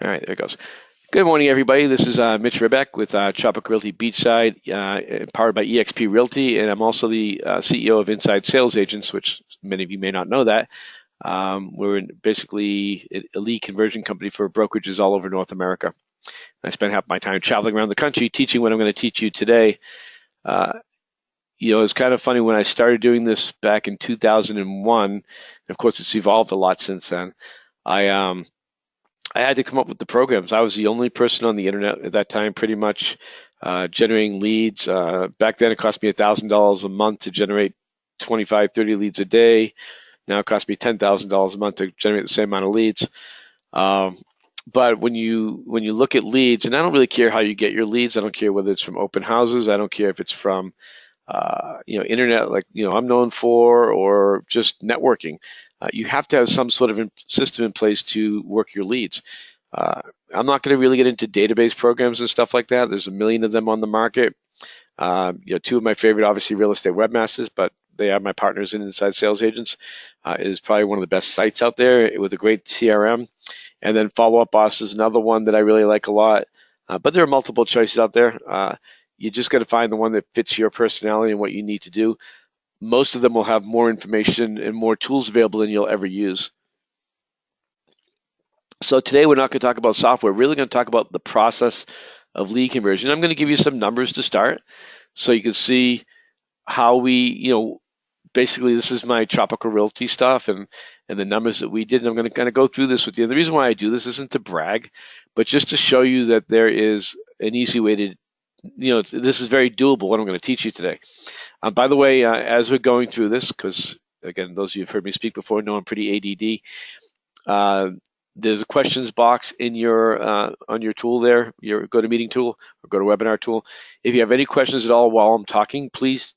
All right, there it goes. Good morning, everybody. This is Mitch Ribak with Tropic Realty Beachside, powered by eXp Realty, and I'm also the CEO of Inside Sales Agents, which many of you may not know that. We're basically a lead conversion company for brokerages all over North America. I spend half my time traveling around the country teaching what I'm going to teach you today. It's kind of funny when I started doing this back in 2001. Of course, it's evolved a lot since then. I had to come up with the programs. I was the only person on the internet at that time, pretty much generating leads. Back then, it cost me $1,000 a month to generate 25, 30 leads a day. Now it costs me $10,000 a month to generate the same amount of leads. But when you look at leads, and I don't really care how you get your leads. I don't care whether it's from open houses. I don't care if it's from internet, like I'm known for, or just networking. You have to have some sort of system in place to work your leads. I'm not going to really get into database programs and stuff like that. There's a million of them on the market. Two of my favorite, obviously, Real Estate Webmasters, but they are my partners in Inside Sales Agents. It is probably one of the best sites out there with a great CRM. And then Follow Up Boss is another one that I really like a lot. But there are multiple choices out there. You just got to find the one that fits your personality and what you need to do. Most of them will have more information and more tools available than you'll ever use. So today we're not going to talk about software. We're really going to talk about the process of lead conversion. I'm going to give you some numbers to start so you can see how we, basically this is my Tropical Realty stuff and the numbers that we did. And I'm going to kind of go through this with you. And the reason why I do this isn't to brag, but just to show you that there is an easy way to, this is very doable, what I'm going to teach you today. By the way, as we're going through this, because again, those of you who've heard me speak before know I'm pretty ADD. There's a questions box in your on your tool there, your GoToMeeting tool or GoToWebinar tool. If you have any questions at all while I'm talking, please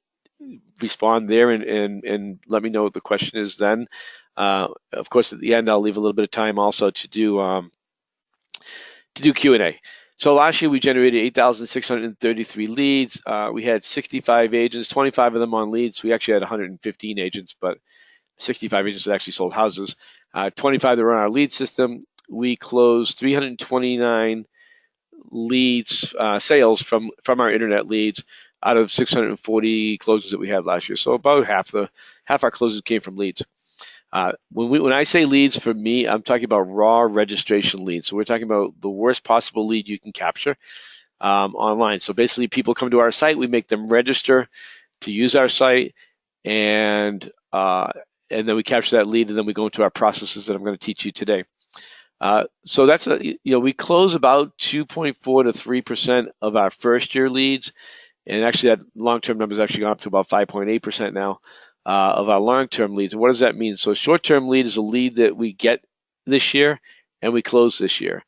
respond there and let me know what the question is then. Of course, at the end, I'll leave a little bit of time also to do Q&A. So last year we generated 8,633 leads. We had 65 agents, 25 of them on leads. We actually had 115 agents, but 65 agents that actually sold houses. 25 that were on our lead system. We closed 329 leads, sales from our internet leads out of 640 closings that we had last year. So about half our closings came from leads. When I say leads, for me, I'm talking about raw registration leads. So we're talking about the worst possible lead you can capture online. So basically, people come to our site, we make them register to use our site, and then we capture that lead, and then we go into our processes that I'm going to teach you today. So that's we close about 2.4 to 3% of our first year leads, and actually that long-term number has actually gone up to about 5.8% now. Of our long-term leads. And what does that mean? So a short-term lead is a lead that we get this year and we close this year.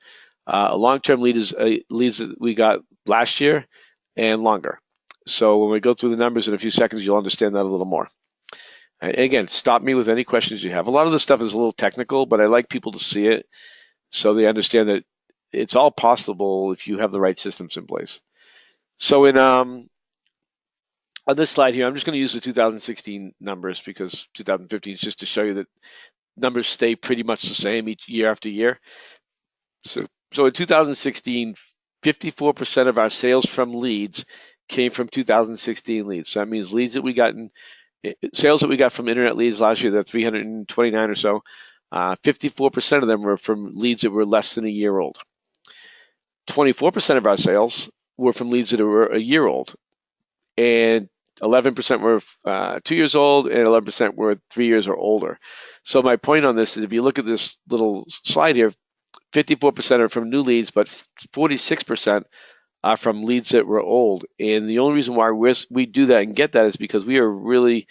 A long-term lead is leads that we got last year and longer. So when we go through the numbers in a few seconds, you'll understand that a little more. And again, stop me with any questions you have. A lot of this stuff is a little technical, but I like people to see it so they understand that it's all possible if you have the right systems in place. So on this slide here, I'm just going to use the 2016 numbers because 2015 is just to show you that numbers stay pretty much the same each year after year. So in 2016, 54% of our sales from leads came from 2016 leads. So that means leads that we got sales that we got from internet leads last year, that 329 or so, 54% of them were from leads that were less than a year old. 24% of our sales were from leads that were a year old. And 11% were 2 years old, and 11% were 3 years or older. So my point on this is, if you look at this little slide here, 54% are from new leads, but 46% are from leads that were old. And the only reason why we do that and get that is because we are really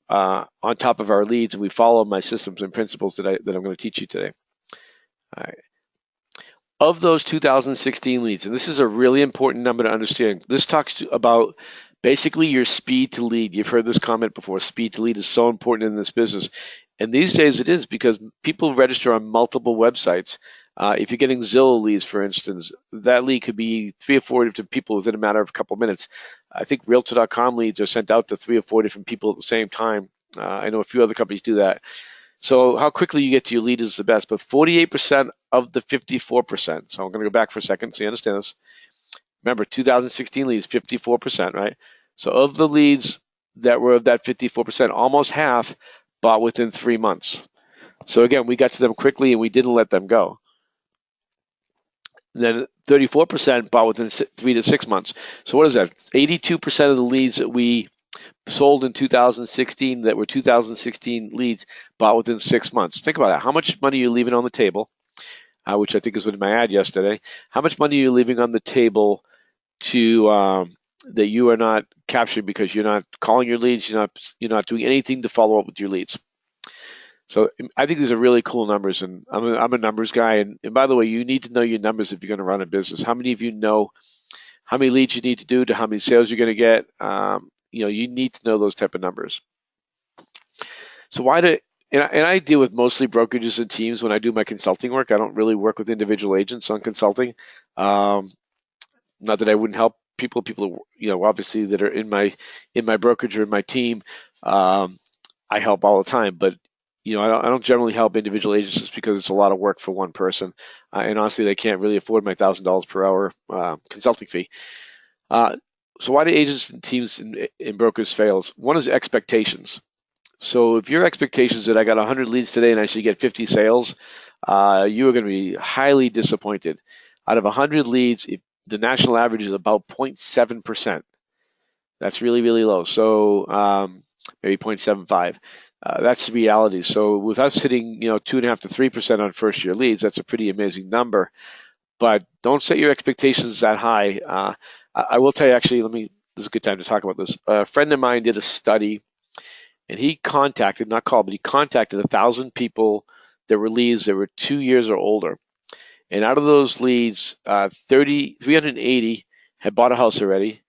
on top of our leads, and we follow my systems and principles that I'm going to teach you today. All right. Of those 2016 leads, and this is a really important number to understand, this talks about basically your speed to lead. You've heard this comment before. Speed to lead is so important in this business. And these days it is, because people register on multiple websites. If you're getting Zillow leads, for instance, that lead could be 3 or 4 different people within a matter of a couple minutes. I think Realtor.com leads are sent out to 3 or 4 different people at the same time. I know a few other companies do that. So how quickly you get to your lead is the best, but 48% of the 54%. So I'm going to go back for a second so you understand this. Remember, 2016 leads, 54%, right? So of the leads that were of that 54%, almost half bought within 3 months. So again, we got to them quickly and we didn't let them go. And then 34% bought within 3 to 6 months. So what is that? 82% of the leads that we sold in 2016 that were 2016 leads bought within 6 months. Think about that. How much money are you leaving on the table, which I think is in my ad yesterday. How much money are you leaving on the table to that you are not capturing because you're not calling your leads, you're not doing anything to follow up with your leads. So I think these are really cool numbers, and I'm a numbers guy. And by the way, you need to know your numbers if you're going to run a business. How many of you know how many leads you need to do to how many sales you're going to get? You need to know those type of numbers. So and I deal with mostly brokerages and teams when I do my consulting work. I don't really work with individual agents on consulting. Not that I wouldn't help people, obviously that are in my brokerage or in my team, I help all the time. But I don't generally help individual agents just because it's a lot of work for one person, and honestly, they can't really afford my $1,000 per hour consulting fee. So why do agents and teams and brokers fail? One is expectations. So if your expectations that I got 100 leads today and I should get 50 sales, you are going to be highly disappointed. Out of 100 leads, the national average is about 0.7%. That's really, really low. So maybe 0.75. That's the reality. So with us hitting, 2.5 to 3% on first year leads, that's a pretty amazing number. But don't set your expectations that high. I will tell you, actually, this is a good time to talk about this. A friend of mine did a study, and he contacted, not called, but he contacted 1,000 people that were leads that were 2 years or older. And out of those leads, 380 had bought a house already,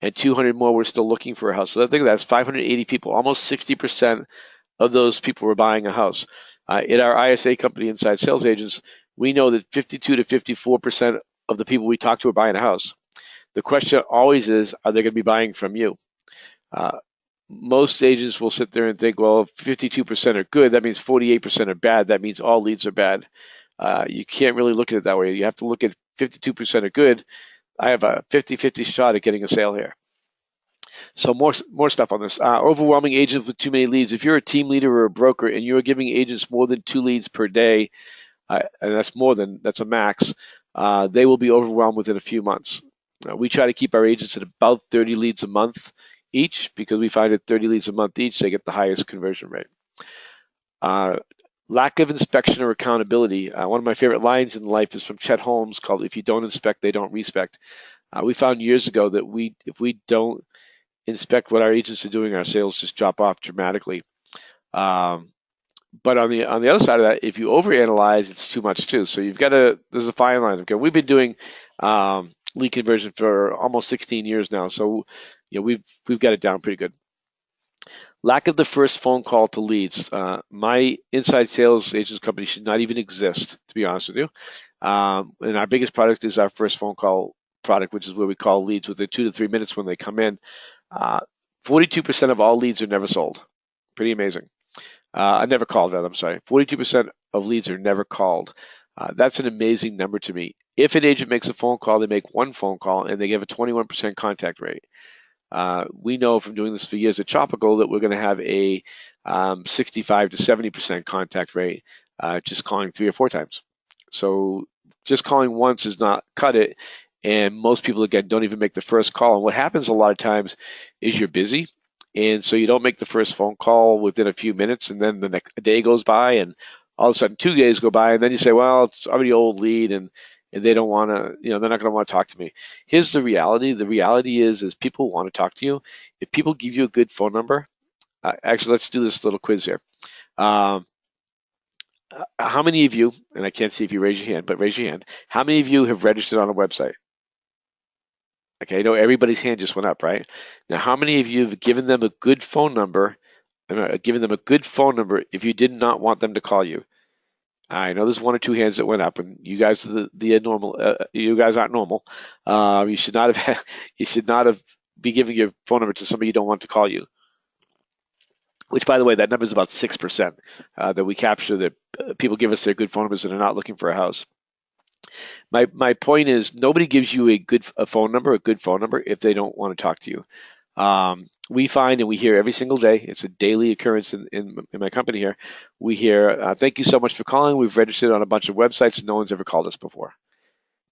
and 200 more were still looking for a house. So I think that's 580 people. Almost 60% of those people were buying a house. In our ISA company, Inside Sales Agents, we know that 52 to 54% of the people we talk to are buying a house. The question always is, are they going to be buying from you? Most agents will sit there and think, well, if 52% are good, that means 48% are bad. That means all leads are bad. You can't really look at it that way. You have to look at 52% are good. I have a 50-50 shot at getting a sale here. So more stuff on this. Overwhelming agents with too many leads. If you're a team leader or a broker and you're giving agents more than 2 leads per day, and that's a max, they will be overwhelmed within a few months. We try to keep our agents at about 30 leads a month each because we find at 30 leads a month each, they get the highest conversion rate. Lack of inspection or accountability. One of my favorite lines in life is from Chet Holmes called, "If you don't inspect, they don't respect." We found years ago that if we don't inspect what our agents are doing, our sales just drop off dramatically. But on the other side of that, if you overanalyze, it's too much too. So there's a fine line. Okay, we've been doing lead conversion for almost 16 years now, so we've got it down pretty good. Lack of the first phone call to leads. My inside sales agents company should not even exist, to be honest with you. And our biggest product is our first phone call product, which is where we call leads within 2 to 3 minutes when they come in. 42% of all leads are never sold. Pretty amazing. I never called, rather, I'm sorry. 42% of leads are never called. That's an amazing number to me. If an agent makes a phone call, they make one phone call, and they give a 21% contact rate. We know from doing this for years at Tropical that we're going to have a 65 to 70% contact rate just calling 3 or 4 times. So just calling once is not cut it, and most people, again, don't even make the first call. And what happens a lot of times is you're busy, and so you don't make the first phone call within a few minutes, and then the next day goes by, and all of a sudden 2 days go by, and then you say, well, it's already old lead, and they don't want to, they're not going to want to talk to me. Here's the reality. The reality is people want to talk to you. If people give you a good phone number, actually, let's do this little quiz here. How many of you, and I can't see if you raise your hand, but raise your hand. How many of you have registered on a website? Okay, I know everybody's hand just went up, right? Now, how many of you have given them a good phone number, if you did not want them to call you? I know there's 1 or 2 hands that went up, and you guys are the normal. You guys aren't normal. You should not have. You should not have be giving your phone number to somebody you don't want to call you. which, by the way, that number is about 6% that we capture that people give us their good phone numbers and are not looking for a house. My point is nobody gives you a good phone number, a good phone number, if they don't want to talk to you. We find and we hear every single day, it's a daily occurrence in my company here. We hear, thank you so much for calling. We've registered on a bunch of websites and no one's ever called us before.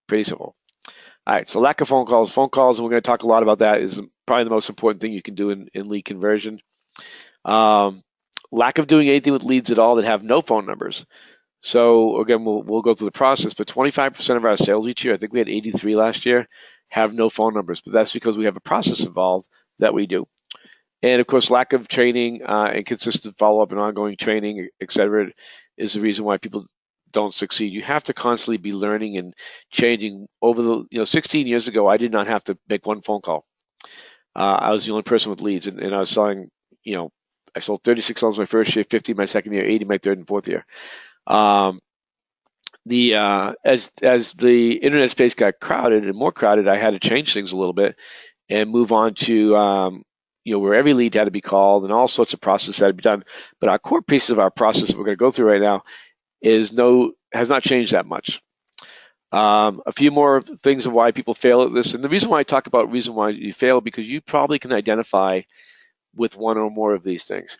Pretty simple. All right, so lack of phone calls. Phone calls, and we're going to talk a lot about that, is probably the most important thing you can do in lead conversion. Lack of doing anything with leads at all that have no phone numbers. So again, we'll go through the process, but 25% of our sales each year, I think we had 83 last year, have no phone numbers, but that's because we have a process involved that we do. And of course, lack of training and consistent follow-up and ongoing training, et cetera, is the reason why people don't succeed. You have to constantly be learning and changing. Over the 16 years ago, I did not have to make one phone call. I was the only person with leads, and I was selling. I sold 36 homes my first year, 50 my second year, 80 my third and fourth year. As the internet space got crowded and more crowded, I had to change things a little bit and move on to where every lead had to be called and all sorts of processes had to be done. But our core piece of our process that we're going to go through right now has not changed that much. A few more things of why people fail at this, and the reason why I talk about reason why you fail, because you probably can identify with one or more of these things.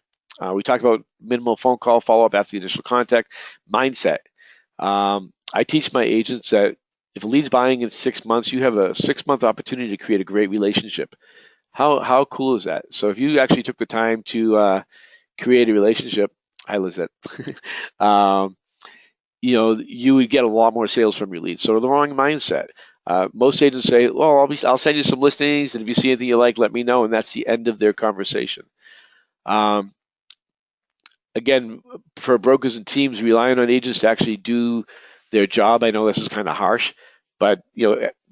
We talked about minimal phone call follow-up after the initial contact, mindset. I teach my agents that if a lead's buying in 6 months, you have a 6-month opportunity to create a great relationship. How cool is that? So if you actually took the time to create a relationship, hi Lizette, you would get a lot more sales from your leads. So the wrong mindset. Most agents say, "Well, I'll send you some listings, and if you see anything you like, let me know," and that's the end of their conversation. Again, for brokers and teams relying on agents to actually do their job, I know this is kind of harsh, but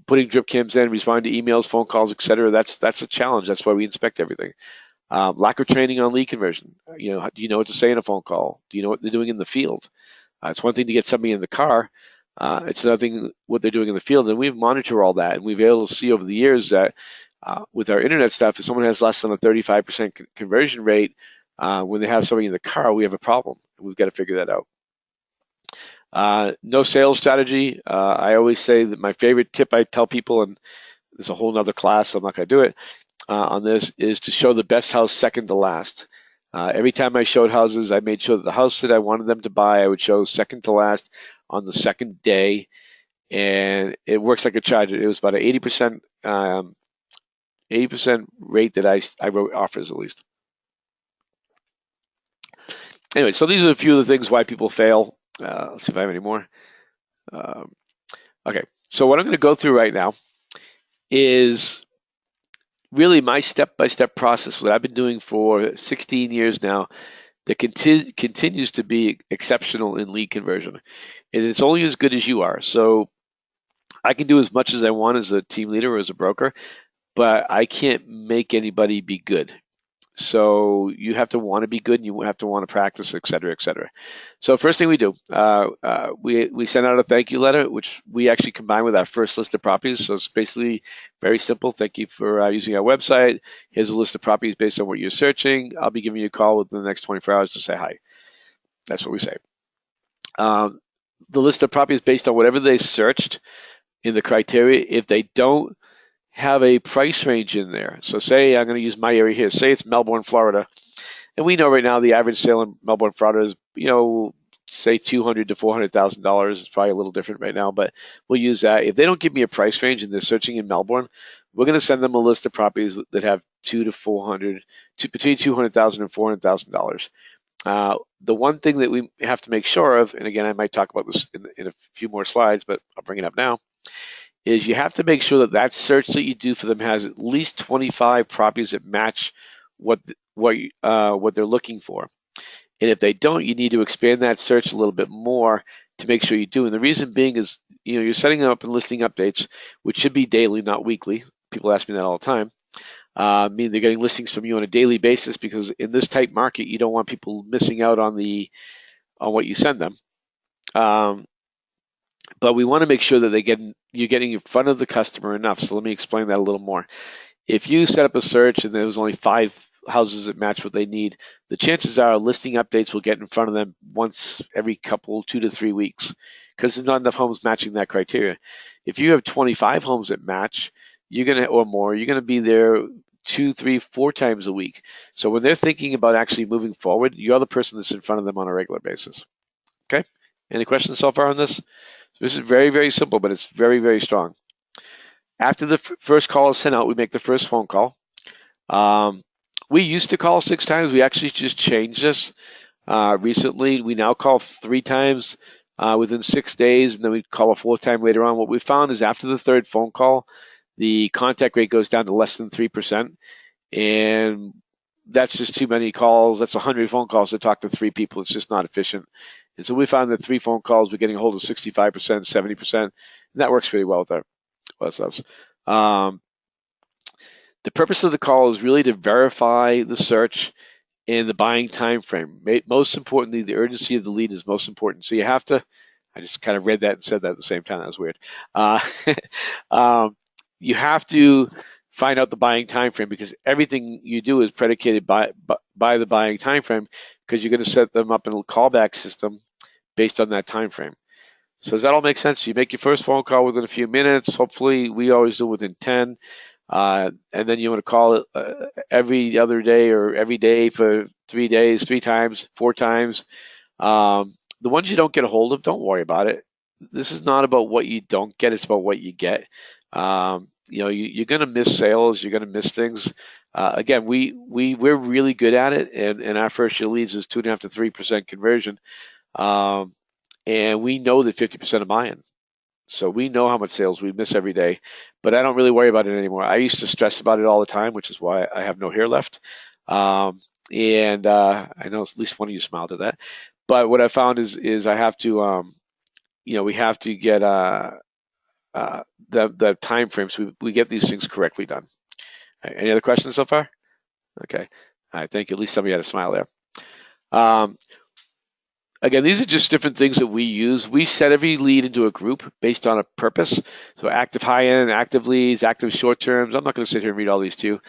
putting drip cams in, responding to emails, phone calls, etc., that's a challenge. That's why we inspect everything. Lack of training on lead conversion. Do you know what to say in a phone call? Do you know what they're doing in the field? It's one thing to get somebody in the car. It's another thing what they're doing in the field, and we monitor all that, and we've been able to see over the years that with our internet stuff, if someone has less than a 35% conversion rate, when they have somebody in the car, we have a problem. We've got to figure that out. No sales strategy. I always say that my favorite tip I tell people, and there's a whole nother class, so I'm not going to do it on this, is to show the best house second to last. Every time I showed houses, I made sure that the house that I wanted them to buy, I would show second to last on the second day, and it works like a charge. It was about an 80% rate that I wrote offers at least. Anyway, so these are a few of the things why people fail. Let's see if I have any more. Okay, so what I'm going to go through right now is really my step-by-step process, what I've been doing for 16 years now, that continues to be exceptional in lead conversion. And it's only as good as you are. So I can do as much as I want as a team leader or as a broker, but I can't make anybody be good. So you have to want to be good, and you have to want to practice, et cetera, et cetera. So first thing we do, we send out a thank you letter, which we actually combine with our first list of properties. So it's basically very simple. Thank you for using our website. Here's a list of properties based on what you're searching. I'll be giving you a call within the next 24 hours to say hi. That's what we say. The list of properties based on whatever they searched in the criteria. If they don't have a price range in there. So say I'm going to use my area here. Say it's Melbourne, Florida. And we know right now the average sale in Melbourne, Florida is, say $200,000 to $400,000. It's probably a little different right now, but we'll use that. If they don't give me a price range and they're searching in Melbourne, we're going to send them a list of properties that have between $200,000 and $400,000. The one thing that we have to make sure of, and again, I might talk about this in a few more slides, but I'll bring it up now, is you have to make sure that that search that you do for them has at least 25 properties that match what they're looking for. And if they don't, you need to expand that search a little bit more to make sure you do. And the reason being is, you're setting up and listing updates, which should be daily, not weekly. People ask me that all the time. Meaning they're getting listings from you on a daily basis, because in this tight market, you don't want people missing out on what you send them. But we want to make sure that you're getting in front of the customer enough. So let me explain that a little more. If you set up a search and there was only 5 houses that match what they need, the chances are listing updates will get in front of them once every couple, 2 to 3 weeks, because there's not enough homes matching that criteria. If you have 25 homes that match, or more, you're gonna be there 2, 3, 4 times a week. So when they're thinking about actually moving forward, you're the person that's in front of them on a regular basis. Okay? Any questions so far on this? So this is very, very simple, but it's very, very strong. After the first call is sent out, we make the first phone call. We used to call 6 times. We actually just changed this recently. We now call 3 times within 6 days, and then we call a 4th time later on. What we found is after the 3rd phone call, the contact rate goes down to less than 3%, and that's just too many calls. That's 100 phone calls to talk to 3 people. It's just not efficient. And so we found that 3 phone calls, we're getting a hold of 65%, 70%, and that works really well with us. The purpose of the call is really to verify the search and the buying time frame. Most importantly, the urgency of the lead is most important. So you have to, I just kind of read that and said that at the same time. That was weird. You have to find out the buying time frame, because everything you do is predicated by the buying time frame, because you're going to set them up in a callback system based on that time frame. So does that all make sense? You make your first phone call within a few minutes. Hopefully, we always do within 10. And then you want to call it every other day or every day for 3 days, 3 times, 4 times. The ones you don't get a hold of, don't worry about it. This is not about what you don't get; it's about what you get. You're going to miss sales, you're going to miss things. Again, we're really good at it, and our first year leads is 2.5 to 3% conversion, and we know that 50% of buying. So we know how much sales we miss every day, but I don't really worry about it anymore. I used to stress about it all the time, which is why I have no hair left. And I know at least one of you smiled at that. But what I found is I have to, we have to get the time frames. We get these things correctly done. Right, any other questions so far? Okay. All right. Thank you. At least somebody had a smile there. Again, these are just different things that we use. We set every lead into a group based on a purpose. So active high-end, active leads, active short terms. I'm not going to sit here and read all these to you.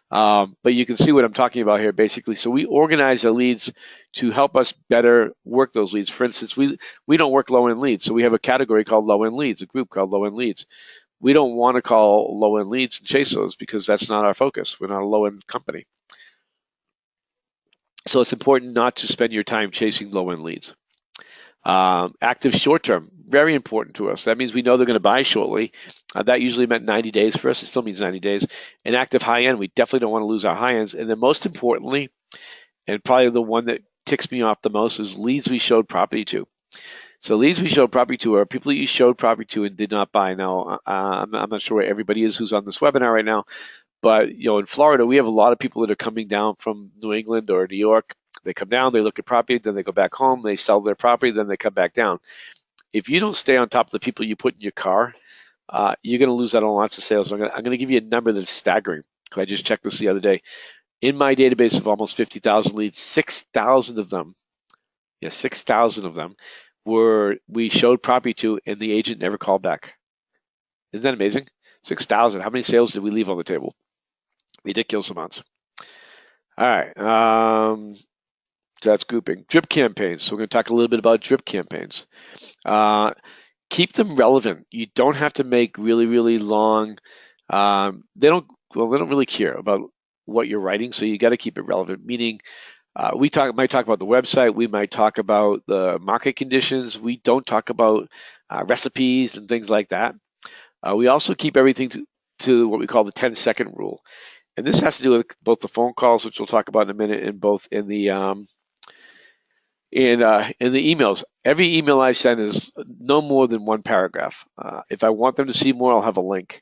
But you can see what I'm talking about here, basically. So we organize the leads to help us better work those leads. For instance, we don't work low-end leads. So we have a category called low-end leads, a group called low-end leads. We don't want to call low-end leads and chase those, because that's not our focus. We're not a low-end company. So it's important not to spend your time chasing low-end leads. Active short-term, very important to us. That means we know they're going to buy shortly. That usually meant 90 days for us. It still means 90 days. And active high-end, we definitely don't want to lose our high-ends. And then most importantly, and probably the one that ticks me off the most, is leads we showed property to. So leads we showed property to are people that you showed property to and did not buy. Now, I'm not sure where everybody is who's on this webinar right now, but in Florida, we have a lot of people that are coming down from New England or New York. They come down, they look at property, then they go back home, they sell their property, then they come back down. If you don't stay on top of the people you put in your car, you're going to lose out on lots of sales. I'm going to give you a number that's staggering. I just checked this the other day. In my database of almost 50,000 leads, 6,000 of them, 6,000 of them we showed property to, and the agent never called back. Isn't that amazing? 6,000. How many sales did we leave on the table? Ridiculous amounts. All right. So that's grouping. Drip campaigns. So we're going to talk a little bit about drip campaigns. Keep them relevant. You don't have to make really, really long. They don't really care about what you're writing, so you got to keep it relevant. Meaning, we might talk about the website. We might talk about the market conditions. We don't talk about recipes and things like that. We also keep everything to what we call the 10-second rule. And this has to do with both the phone calls, which we'll talk about in a minute, and both in the emails. Every email I send is no more than 1 paragraph. If I want them to see more, I'll have a link.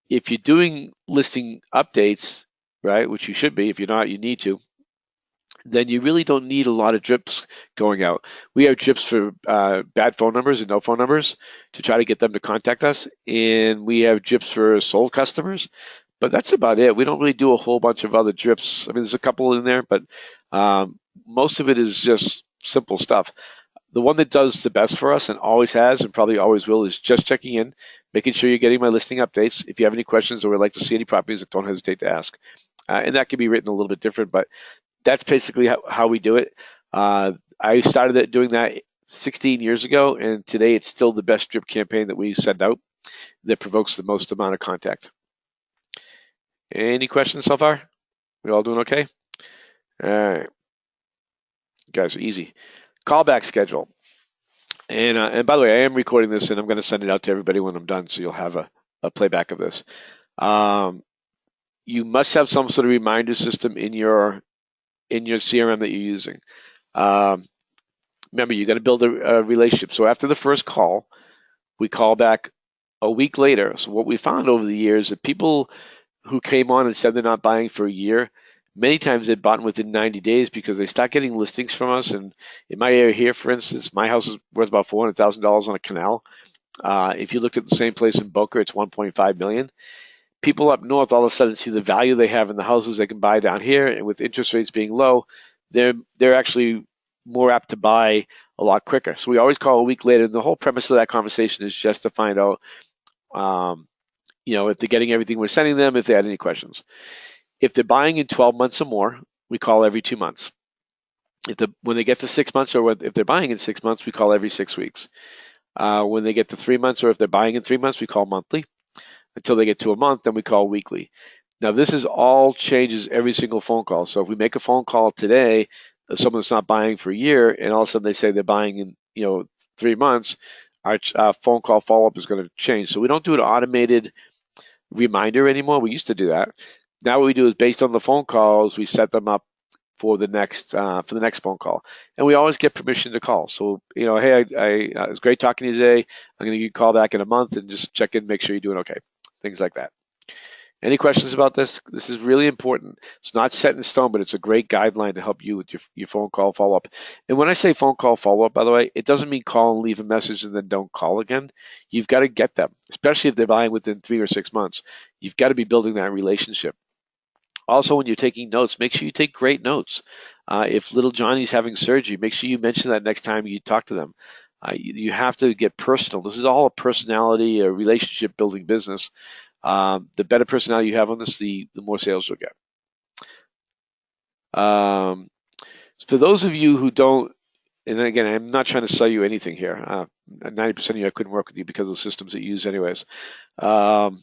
If you're doing listing updates, right, which you should be, if you're not, you need to, then you really don't need a lot of drips going out. We have drips for bad phone numbers and no phone numbers to try to get them to contact us, and we have drips for sold customers, but that's about it. We don't really do a whole bunch of other drips. I mean, there's a couple in there, but most of it is just simple stuff. The one that does the best for us and always has and probably always will is just checking in, making sure you're getting my listing updates. If you have any questions or would like to see any properties, don't hesitate to ask. and that can be written a little bit different, but that's basically how we do it. I started doing that 16 years ago, and today it's still the best drip campaign that we send out that provokes the most amount of contact. Any questions so far? We all doing okay? All right, guys, easy. Callback schedule. And by the way, I am recording this, and I'm going to send it out to everybody when I'm done, so you'll have a playback of this. You must have some sort of reminder system in your CRM that you're using. Remember, you got to build a relationship. So after the first call, we call back a week later. So what we found over the years that people who came on and said they're not buying for a year, many times they'd bought within 90 days because they start getting listings from us. And in my area here, for instance, my house is worth about $400,000 on a canal. If you look at the same place in Boca, it's 1.5 million. People up north all of a sudden see the value they have in the houses they can buy down here, and with interest rates being low, they're actually more apt to buy a lot quicker. So we always call a week later, and the whole premise of that conversation is just to find out, if they're getting everything we're sending them, if they had any questions. If they're buying in 12 months or more, we call every 2 months. When they get to 6 months, or if they're buying in 6 months, we call every 6 weeks. When they get to 3 months, or if they're buying in 3 months, we call monthly. Until they get to a month, then we call weekly. Now, this is all changes every single phone call. So if we make a phone call today, someone that's not buying for a year, and all of a sudden they say they're buying in 3 months, our phone call follow-up is going to change. So we don't do an automated reminder anymore. We used to do that. Now what we do is based on the phone calls, we set them up for the next phone call, and we always get permission to call. So hey, it was great talking to you today. I'm going to give you a call back in a month and just check in, make sure you're doing okay. Things like that. Any questions about this? This is really important. It's not set in stone, but it's a great guideline to help you with your phone call follow-up. And when I say phone call follow-up, by the way, it doesn't mean call and leave a message and then don't call again. You've got to get them, especially if they're buying within 3 or 6 months. You've got to be building that relationship. Also, when you're taking notes, make sure you take great notes. If little Johnny's having surgery, make sure you mention that next time you talk to them. You have to get personal. This is all a personality, a relationship building business. The better personality you have on this, the more sales you'll get. For those of you who don't, and again, I'm not trying to sell you anything here. 90% of you, I couldn't work with you because of the systems that you use anyways. But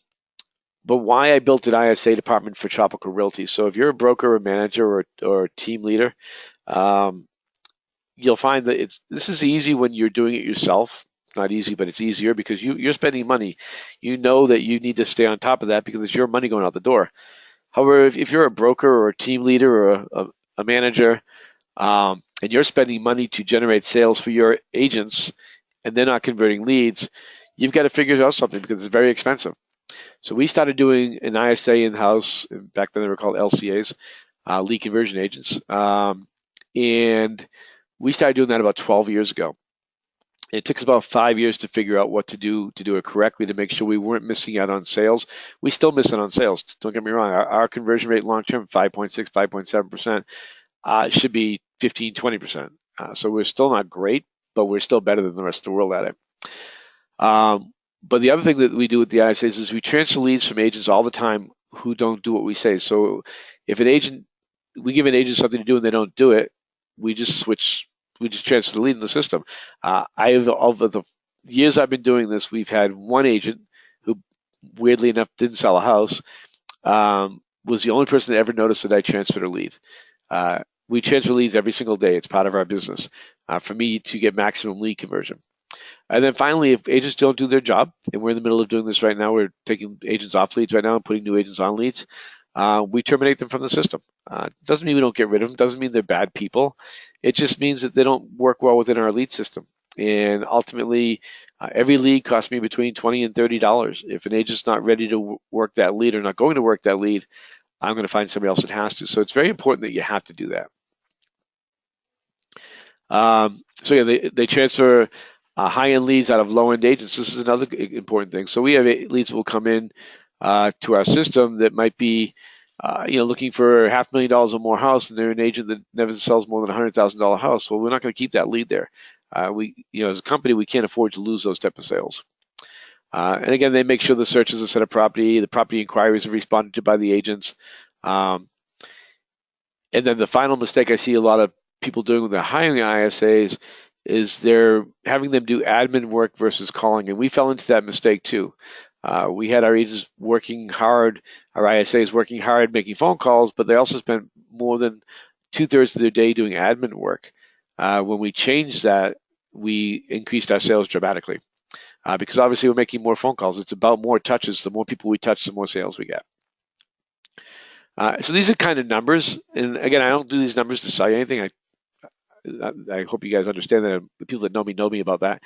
why I built an ISA department for Tropical Realty. So if you're a broker or manager or a team leader, you'll find that this is easy when you're doing it yourself. It's not easy, but it's easier because you're spending money. You know that you need to stay on top of that because it's your money going out the door. However, if you're a broker or a team leader or a manager, and you're spending money to generate sales for your agents and they're not converting leads, you've got to figure out something because it's very expensive. So we started doing an ISA in-house. Back then they were called LCAs, lead conversion agents. And we started doing that about 12 years ago. It took us about 5 years to figure out what to do it correctly, to make sure we weren't missing out on sales. We still miss out on sales. Don't get me wrong. Our conversion rate long-term, 5.6, 5.7%, should be 15, 20%. So we're still not great, but we're still better than the rest of the world at it. But the other thing that we do with the ISAs is we transfer leads from agents all the time who don't do what we say. So if we give an agent something to do and they don't do it, we just transfer the lead in the system. Over the years I've been doing this, we've had one agent who, weirdly enough, didn't sell a house, was the only person that ever noticed that I transferred a lead. We transfer leads every single day. It's part of our business for me to get maximum lead conversion. And then finally, if agents don't do their job, and we're in the middle of doing this right now, we're taking agents off leads right now and putting new agents on leads, we terminate them from the system. Doesn't mean we don't get rid of them. Doesn't mean they're bad people. It just means that they don't work well within our lead system. And ultimately, every lead costs me between $20 and $30. If an agent's not ready to work that lead or not going to work that lead, I'm going to find somebody else that has to. So it's very important that you have to do that. So yeah, they transfer high-end leads out of low-end agents. This is another important thing. So we have leads that will come in to our system that might be, looking for $500,000 or more house, and they're an agent that never sells more than $100,000 house. Well, we're not going to keep that lead there. As a company, we can't afford to lose those type of sales. And again, they make sure the searches are set up properly, the property inquiries are responded to by the agents. And then the final mistake I see a lot of people doing when they're hiring ISAs is they're having them do admin work versus calling. And we fell into that mistake too. We had our agents working hard, our ISAs working hard, making phone calls, but they also spent more than 2/3 of their day doing admin work. When we changed that, we increased our sales dramatically because obviously we're making more phone calls. It's about more touches. The more people we touch, the more sales we get. So these are kind of numbers, and again, I don't do these numbers to sell you anything. I hope you guys understand that. The people that know me about that.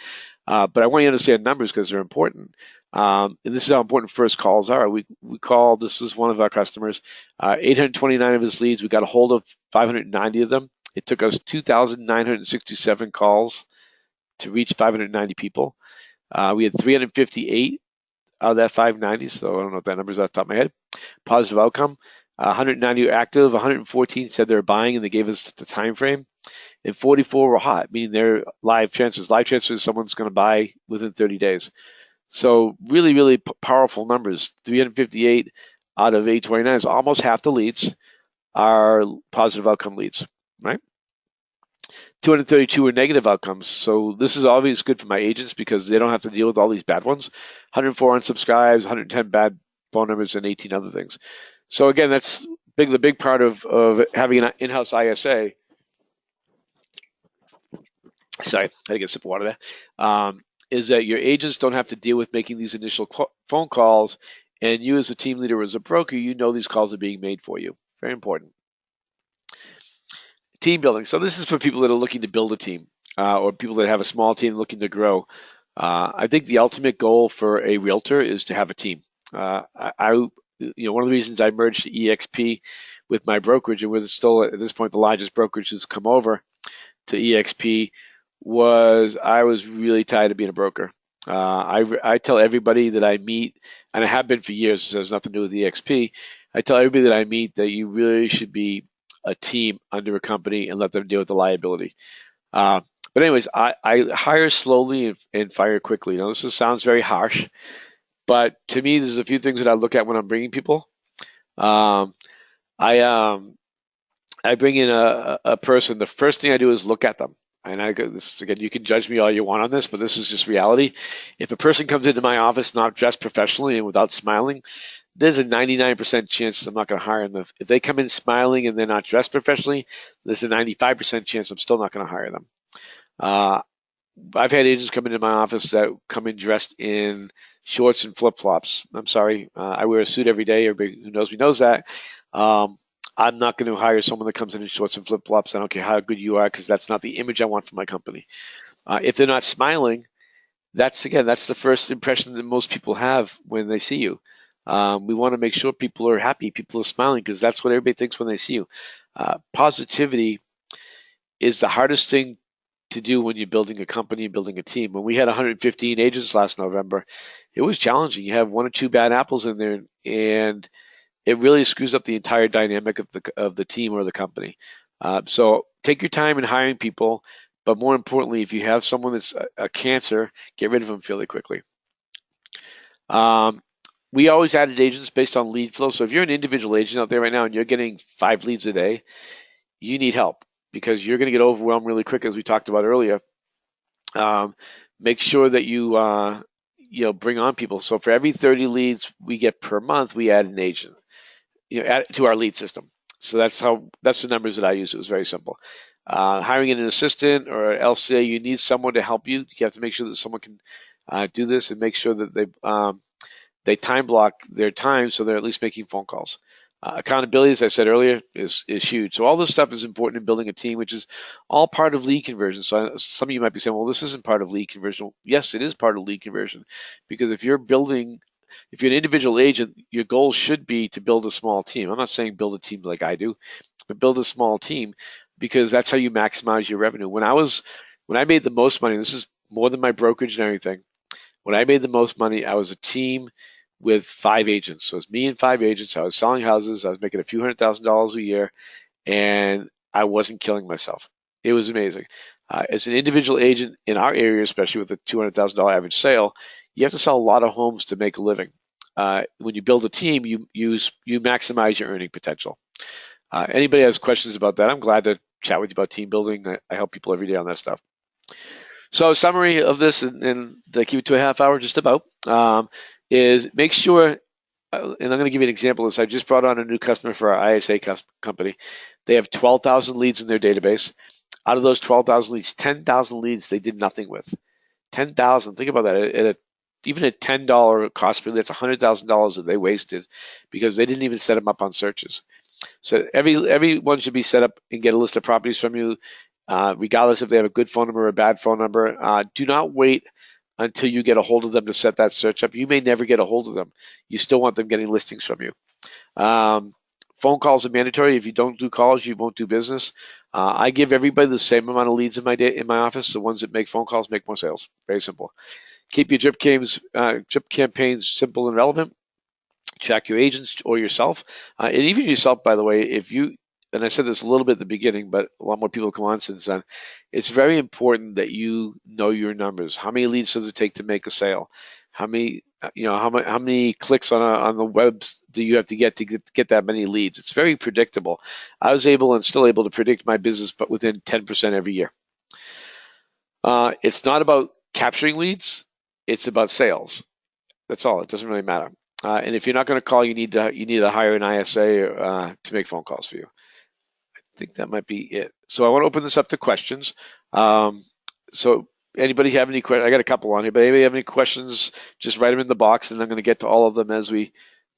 But I want you to understand numbers because they're important. And this is how important first calls are. We called. This was one of our customers. 829 of his leads. We got a hold of 590 of them. It took us 2,967 calls to reach 590 people. We had 358 out of that 590. So I don't know if that number is off the top of my head. Positive outcome. 190 were active. 114 said they're buying, and they gave us the time frame. And 44 were hot, meaning they're live transfers. Live transfers, someone's going to buy within 30 days. So really, really powerful numbers. 358 out of 829 is almost half the leads are positive outcome leads, right? 232 are negative outcomes. So this is always good for my agents because they don't have to deal with all these bad ones. 104 unsubscribes, 110 bad phone numbers, and 18 other things. So again, that's the big part of having an in-house ISA. Sorry, I had to get a sip of water there. Is that your agents don't have to deal with making these initial phone calls, and you as a team leader or as a broker, you know these calls are being made for you. Very important. Team building. So this is for people that are looking to build a team or people that have a small team looking to grow. I think the ultimate goal for a realtor is to have a team. One of the reasons I merged EXP with my brokerage, and we're still at this point the largest brokerage who's come over to EXP, was I was really tired of being a broker. I tell everybody that I meet, and I have been for years, so it has nothing to do with EXP. I tell everybody that I meet that you really should be a team under a company and let them deal with the liability. Uh, but anyways, I hire slowly and fire quickly. This sounds very harsh, but to me, there's a few things that I look at when I'm bringing people. Um, I I bring in a person. The first thing I do is look at them. And I go, this again, you can judge me all you want on this, but this is just reality. If a person comes into my office not dressed professionally and without smiling, there's a 99% chance I'm not going to hire them. If they come in smiling and they're not dressed professionally, there's a 95% chance I'm still not going to hire them. I've had agents come into my office that come in dressed in shorts and flip-flops. I'm sorry, I wear a suit every day. Everybody who knows me knows that. Um, I'm not going to hire someone that comes in shorts and flip-flops. I don't care how good you are because that's not the image I want for my company. If they're not smiling, that's the first impression that most people have when they see you. We want to make sure people are happy, people are smiling because that's what everybody thinks when they see you. Positivity is the hardest thing to do when you're building a company and building a team. When we had 115 agents last November, it was challenging. You have one or two bad apples in there, and it really screws up the entire dynamic of the team or the company. So take your time in hiring people, but more importantly, if you have someone that's a cancer, get rid of them fairly quickly. We always added agents based on lead flow. So if you're an individual agent out there right now and you're getting 5 leads a day, you need help because you're going to get overwhelmed really quick, as we talked about earlier. Make sure that you bring on people. So for every 30 leads we get per month, we add an agent, add to our lead system. So that's the numbers that I use. It was very simple. Hiring an assistant or LCA, you need someone to help you. You have to make sure that someone can do this and make sure that they time block their time so they're at least making phone calls. Accountability, as I said earlier, is huge. So all this stuff is important in building a team, which is all part of lead conversion. So some of you might be saying, well, this isn't part of lead conversion. Yes, it is part of lead conversion because if you're an individual agent, your goal should be to build a small team. I'm not saying build a team like I do, but build a small team because that's how you maximize your revenue. When I made the most money, this is more than my brokerage and everything. When I made the most money, I was a team with 5 agents. So it's me and 5 agents. I was selling houses. I was making a few $100,000 a year, and I wasn't killing myself. It was amazing. As an individual agent in our area, especially with a $200,000 average sale, you have to sell a lot of homes to make a living. When you build a team, you maximize your earning potential. Anybody has questions about that, I'm glad to chat with you about team building. I help people every day on that stuff. So summary of this, and to keep it to a half hour just about, is make sure, and I'm going to give you an example of this. I just brought on a new customer for our ISA company. They have 12,000 leads in their database. Out of those 12,000 leads, 10,000 leads they did nothing with. 10,000, think about that. Even a $10 cost per lead, that's $100,000 that they wasted because they didn't even set them up on searches. So everyone should be set up and get a list of properties from you, regardless if they have a good phone number or a bad phone number. Do not wait until you get a hold of them to set that search up. You may never get a hold of them. You still want them getting listings from you. Phone calls are mandatory. If you don't do calls, you won't do business. I give everybody the same amount of leads in my office. The ones that make phone calls make more sales. Very simple. Keep your drip campaigns simple and relevant. Check your agents or yourself, and even yourself, by the way. If you, and I said this a little bit at the beginning, but a lot more people come on since then. It's very important that you know your numbers. How many leads does it take to make a sale? How many, how many clicks on the web do you have to get that many leads? It's very predictable. I was able and still able to predict my business, but within 10% every year. It's not about capturing leads. It's about sales. That's all. It doesn't really matter. And if you're not going to call, you need to hire an ISA to make phone calls for you. I think that might be it. So I want to open this up to questions. So anybody have any questions? I got a couple on here, but anybody have any questions? Just write them in the box, and I'm going to get to all of them as we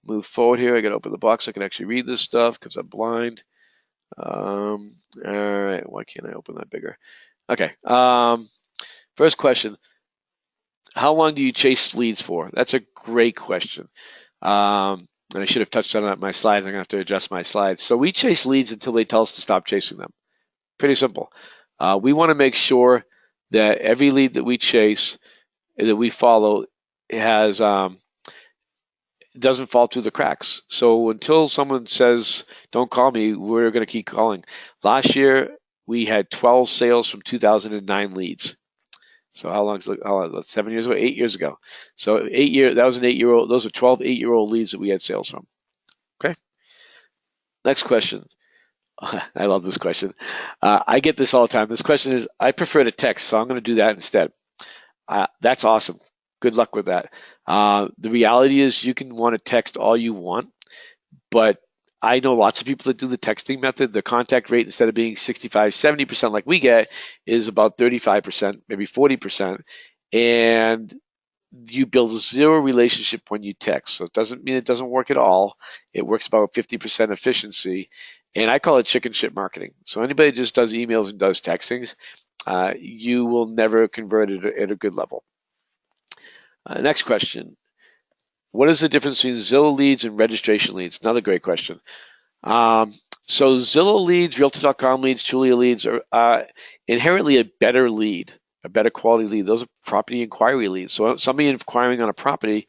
move forward here. I got to open the box so I can actually read this stuff because I'm blind. All right. Why can't I open that bigger? Okay. First question. How long do you chase leads for? That's a great question. And I should have touched on that in my slides. I'm going to have to adjust my slides. So we chase leads until they tell us to stop chasing them. Pretty simple. We want to make sure that every lead that we chase, that we follow, has doesn't fall through the cracks. So until someone says, don't call me, we're going to keep calling. Last year, we had 12 sales from 2009 leads. So how long is it? 7 years ago, 8 years ago. So that was an 8-year-old. Those are 12 8-year-old leads that we had sales from. Okay. Next question. I love this question. I get this all the time. This question is, I prefer to text, so I'm going to do that instead. That's awesome. Good luck with that. The reality is you can want to text all you want, but I know lots of people that do the texting method. The contact rate, instead of being 65, 70% like we get, is about 35%, maybe 40%. And you build zero relationship when you text. So it doesn't mean it doesn't work at all. It works about 50% efficiency. And I call it chicken shit marketing. So anybody that just does emails and does textings, you will never convert it at a good level. Next question. What is the difference between Zillow leads and registration leads? Another great question. So Zillow leads, Realtor.com leads, Trulia leads are inherently a better lead, a better quality lead. Those are property inquiry leads. So somebody inquiring on a property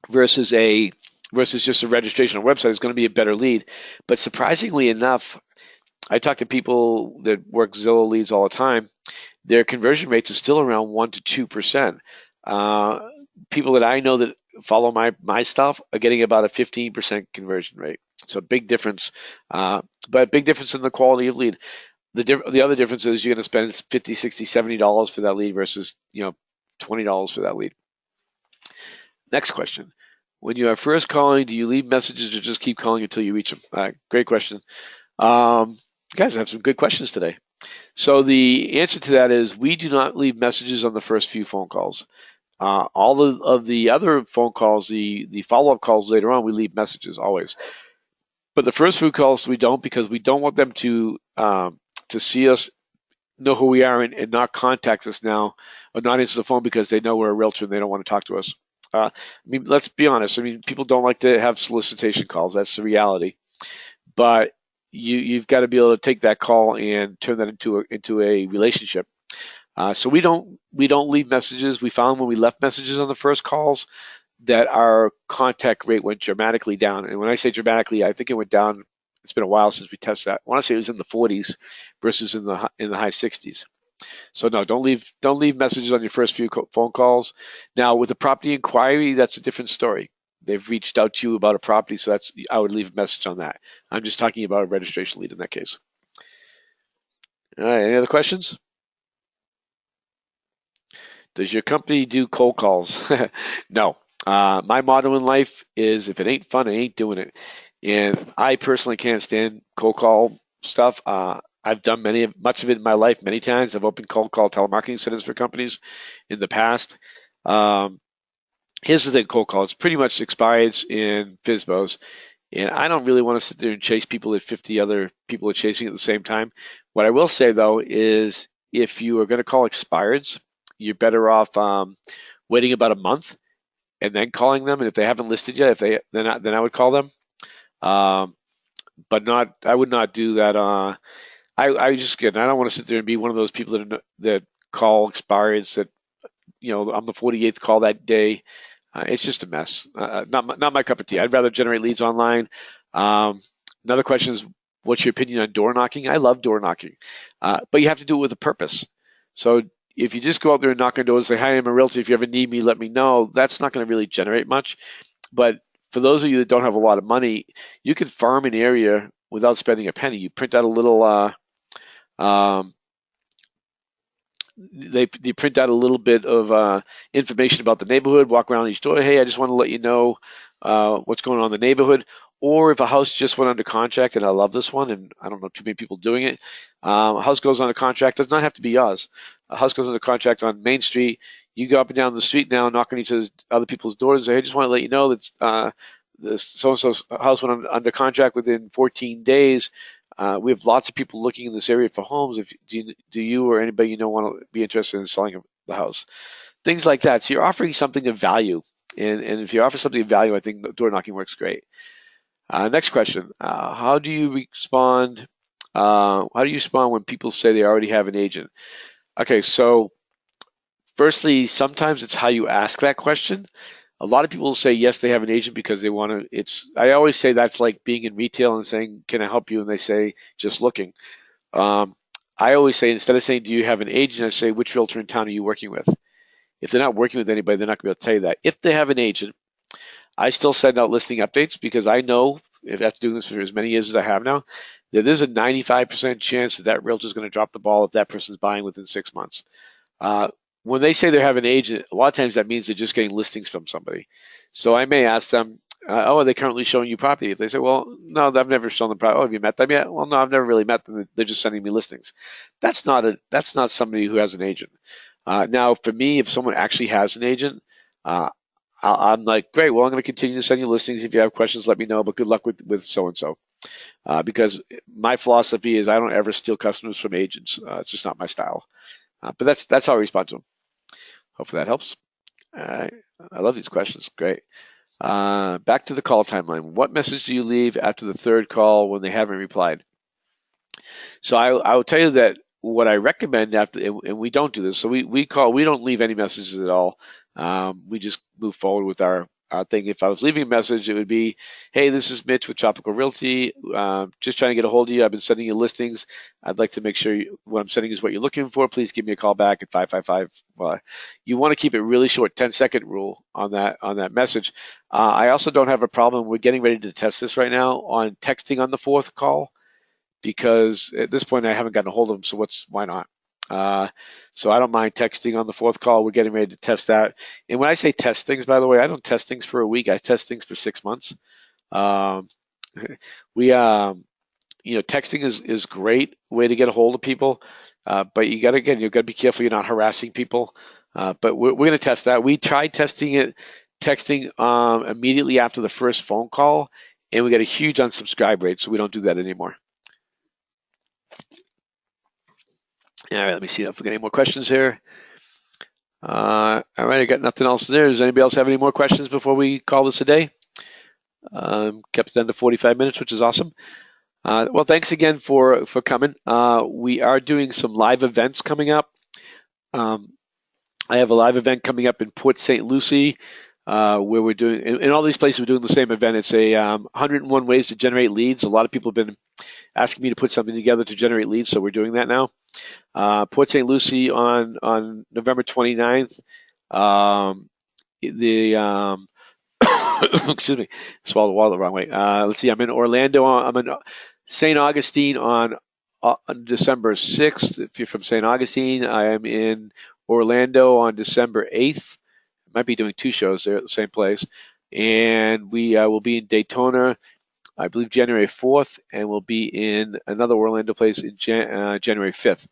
versus just a registration on a website is going to be a better lead. But surprisingly enough, I talk to people that work Zillow leads all the time. Their conversion rates are still around 1 to 2%. People that I know that follow my stuff are getting about a 15% conversion rate. So big difference, but big difference in the quality of lead. The other difference is you're going to spend $50, $60, $70 for that lead versus $20 for that lead. Next question. When you are first calling, do you leave messages or just keep calling until you reach them? Great question. Guys, I have some good questions today. So the answer to that is we do not leave messages on the first few phone calls. All of the other phone calls, the follow-up calls later on, we leave messages always. But the first few calls we don't, because we don't want them to see us, know who we are, and not contact us now, or not answer the phone because they know we're a realtor and they don't want to talk to us. I mean, let's be honest. I mean, people don't like to have solicitation calls. That's the reality. But you've got to be able to take that call and turn that into a relationship. So we don't leave messages. We found when we left messages on the first calls that our contact rate went dramatically down. And when I say dramatically, I think it went down. It's been a while since we tested that. I want to say it was in the 40s versus in the high 60s. So no, don't leave messages on your first few phone calls. Now with the property inquiry, that's a different story. they've reached out to you about a property. So I would leave a message on that. I'm just talking about a registration lead in that case. All right, any other questions? Does your company do cold calls? No. My motto in life is if it ain't fun, I ain't doing it. And I personally can't stand cold call stuff. I've done much of it in my life many times. I've opened cold call telemarketing centers for companies in the past. Um, Here's the thing, cold calls pretty much expires in FISBOs. And I don't really want to sit there and chase people that 50 other people are chasing at the same time. What I will say though is if you are going to call expireds, you're better off waiting about a month and then calling them. And if they haven't listed yet, if they then I would call them. Um, but not I would not do that. I just again I don't want to sit there and be one of those people that call expireds that I'm the 48th call that day. It's just a mess. Not my cup of tea. I'd rather generate leads online. Another question is, what's your opinion on door knocking? I love door knocking, but you have to do it with a purpose. So if you just go out there and knock on doors and say, "Hi, I'm a realtor. If you ever need me, let me know." That's not going to really generate much. But for those of you that don't have a lot of money, you can farm an area without spending a penny. You print out a little um, they print out a little bit of information about the neighborhood, walk around each door. Hey, I just want to let you know what's going on in the neighborhood. Or if a house just went under contract, and I love this one, and I don't know too many people doing it. A house goes under contract, does not have to be yours. A house goes under contract on Main Street. You go up and down the street now, knock on each other people's doors and say, hey, I just want to let you know that this so-and-so's house went under contract within 14 days. We have lots of people looking in this area for homes. Do you or anybody you know want to be interested in selling the house? Things like that. So you're offering something of value, and if you offer something of value, I think door knocking works great. Next question: How do you respond? How do you respond when people say they already have an agent? Okay, so firstly, sometimes it's how you ask that question. A lot of people say yes, they have an agent because they want to. I always say that's like being in retail and saying, "Can I help you?" And they say, "Just looking." Um, I always say instead of saying, "Do you have an agent?" I say, "Which realtor in town are you working with?" If they're not working with anybody, they're not going to be able to tell you that. If they have an agent, I still send out listing updates because I know, if after doing this for as many years as I have now, that there's a 95% chance that realtor is going to drop the ball if that person's buying within 6 months. Uh, when they say they have an agent, a lot of times that means they're just getting listings from somebody. So I may ask them, "Oh, are they currently showing you property?" If they say, "Well, no, I've never shown them property." "Oh, have you met them yet?" "Well, no, I've never really met them. They're just sending me listings." That's not somebody who has an agent. Now, for me, if someone actually has an agent, uh, I'm like, great. Well, I'm going to continue to send you listings. If you have questions, let me know. But good luck with so and so, because my philosophy is I don't ever steal customers from agents. It's just not my style. But that's how I respond to them. Hopefully that helps. I love these questions. Great. Back to the call timeline. What message do you leave after the third call when they haven't replied? So I will tell you that what I recommend after, and we don't do this, so we don't leave any messages at all. We just move forward with our thing. If I was leaving a message, it would be, hey, this is Mitch with Tropical Realty. Just trying to get a hold of you. I've been sending you listings. I'd like to make sure what I'm sending is what you're looking for. Please give me a call back at 555. You want to keep it really short, 10-second rule on that message. I also don't have a problem. We're getting ready to test this right now on texting on the fourth call, because at this point I haven't gotten a hold of them, so why not? So I don't mind texting on the fourth call. We're getting ready to test that. And when I say test things, by the way, I don't test things for a week. I test things for 6 months. Um, texting is great way to get a hold of people, but you've got to be careful you're not harassing people. But we're going to test that. We tried texting immediately after the first phone call, and we got a huge unsubscribe rate, so we don't do that anymore. All right, let me see if we got any more questions here. All right, I got nothing else there. Does anybody else have any more questions before we call this a day? Kept it under 45 minutes, which is awesome. Well, thanks again for coming. We are doing some live events coming up. I have a live event coming up in Port St. Lucie, where we're doing, in all these places, we're doing the same event. It's a 101 ways to generate leads. A lot of people have been asking me to put something together to generate leads, so we're doing that now. Port St. Lucie on November 29th. The excuse me, swallowed the water the wrong way. Let's see, I'm in Orlando. I'm in St. Augustine on December 6th. If you're from St. Augustine, I am in Orlando on December 8th. Might be doing two shows there at the same place. And we will be in Daytona, I believe, January 4th, and we'll be in another Orlando place in January 5th.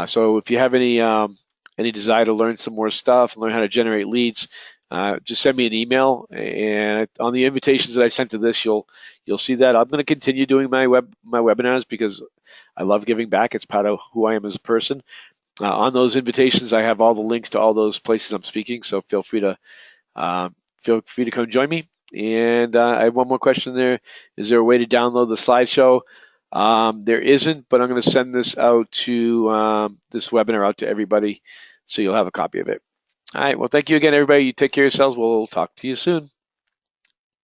So if you have any desire to learn some more stuff and learn how to generate leads, just send me an email. And on the invitations that I sent to this, you'll see that I'm going to continue doing my webinars because I love giving back. It's part of who I am as a person. On those invitations, I have all the links to all those places I'm speaking. So feel free to come join me. And I have one more question there. Is there a way to download the slideshow? There isn't, but I'm going to send this out to this webinar out to everybody, so you'll have a copy of it. All right. Well, thank you again, everybody. You take care of yourselves. We'll talk to you soon.